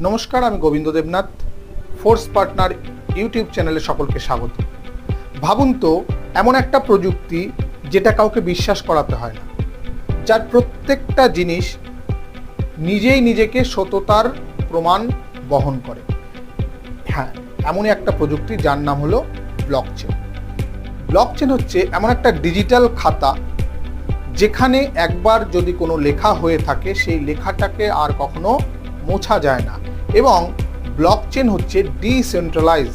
নমস্কার, আমি Gobinda Debnath. Force partner YouTube চ্যানেলে সকলকে স্বাগত। ভাবুন তো, এমন একটা প্রযুক্তি যেটা কাউকে বিশ্বাস করাতে হয় না, যার প্রত্যেকটা জিনিস নিজেই নিজেকে সততার প্রমাণ বহন করে। হ্যাঁ, এমনই একটা প্রযুক্তি যার নাম হলো ব্লকচেন। ব্লকচেন হচ্ছে এমন একটা ডিজিটাল খাতা যেখানে একবার যদি কোনো লেখা হয়ে থাকে সেই লেখাটাকে আর কখনো মোছা যায় না। এবং ব্লকচেন হচ্ছে ডিসেন্ট্রালাইজ,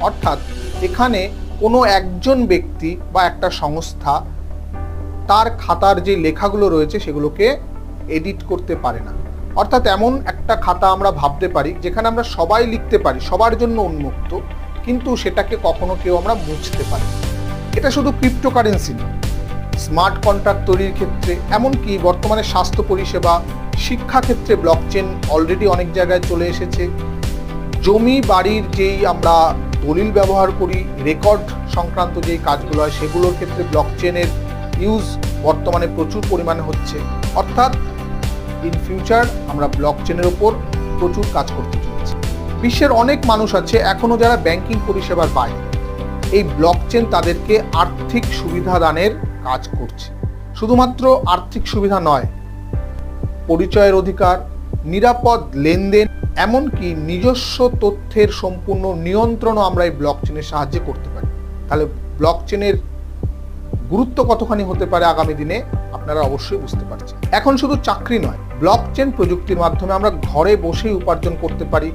অর্থাৎ এখানে কোনো একজন ব্যক্তি বা একটা সংস্থা তার খাতার যে লেখাগুলো রয়েছে সেগুলোকে এডিট করতে পারে না। অর্থাৎ এমন একটা খাতা আমরা ভাবতে পারি যেখানে আমরা সবাই লিখতে পারি, সবার জন্য উন্মুক্ত, কিন্তু সেটাকে কখনো কেউ আমরা মুছতে পারি। এটা শুধু ক্রিপ্টোকারেন্সি না, স্মার্ট কন্ট্রাক্ট তৈরির ক্ষেত্রে, এমনকি বর্তমানে স্বাস্থ্য পরিষেবা, শিক্ষা ক্ষেত্রে ব্লকচেন অলরেডি অনেক জায়গায় চলে এসেছে। জমি বাড়ির যেই আমরা দলিল ব্যবহার করি, রেকর্ড সংক্রান্ত যেই কাজগুলো হয় সেগুলোর ক্ষেত্রে ব্লকচেনের ইউজ বর্তমানে প্রচুর পরিমাণে হচ্ছে। অর্থাৎ ইন ফিউচার আমরা ব্লকচেনের ওপর প্রচুর কাজ করতে চলেছি। বিশ্বের অনেক মানুষ আছে এখনও যারা ব্যাংকিং পরিষেবার বাইরে। এই ব্লকচেন তাদেরকে আর্থিক সুবিধা দানের কাজ করছে। শুধুমাত্র আর্থিক সুবিধা নয়, পরিচয়ের অধিকার, নিরাপদ লেনদেন, এমনকি নিজস্ব তথ্যের সম্পূর্ণ নিয়ন্ত্রণও আমরা এই ব্লকচেনের সাহায্যে করতে পারি। তাহলে ব্লকচেনের গুরুত্ব কতখানি হতে পারে আগামী দিনে আপনারা অবশ্যই বুঝতে পারছেন। এখন শুধু চাকরি নয়, ব্লকচেন প্রযুক্তির মাধ্যমে আমরা ঘরে বসেই উপার্জন করতে পারি,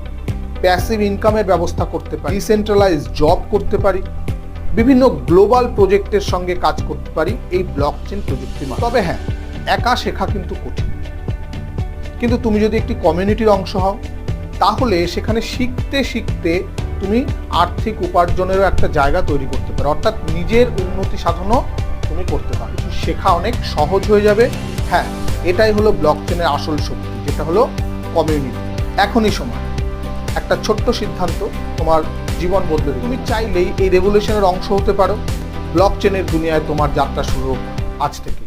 প্যাসিভ ইনকামের ব্যবস্থা করতে পারি, ডিসেন্ট্রালাইজ জব করতে পারি, বিভিন্ন গ্লোবাল প্রজেক্টের সঙ্গে কাজ করতে পারি এই ব্লকচেন প্রযুক্তির মাধ্যমে। তবে হ্যাঁ, একা শেখা কিন্তু কঠিন, কিন্তু তুমি যদি একটি কমিউনিটির অংশ হও তাহলে সেখানে শিখতে শিখতে তুমি আর্থিক উপার্জনেরও একটা জায়গা তৈরি করতে পারো। অর্থাৎ নিজের উন্নতি সাধনও তুমি করতে পারো, শেখা অনেক সহজ হয়ে যাবে। হ্যাঁ, এটাই হলো ব্লকচেনের আসল শক্তি, যেটা হলো কমিউনিটি। এখনই সময় একটা ছোট্ট সিদ্ধান্ত তোমার জীবন বদলে দেবে। তুমি চাইলেই এই রেভলিউশনের অংশ হতে পারো। ব্লকচেনের দুনিয়ায় তোমার যাত্রা শুরু আজ থেকে।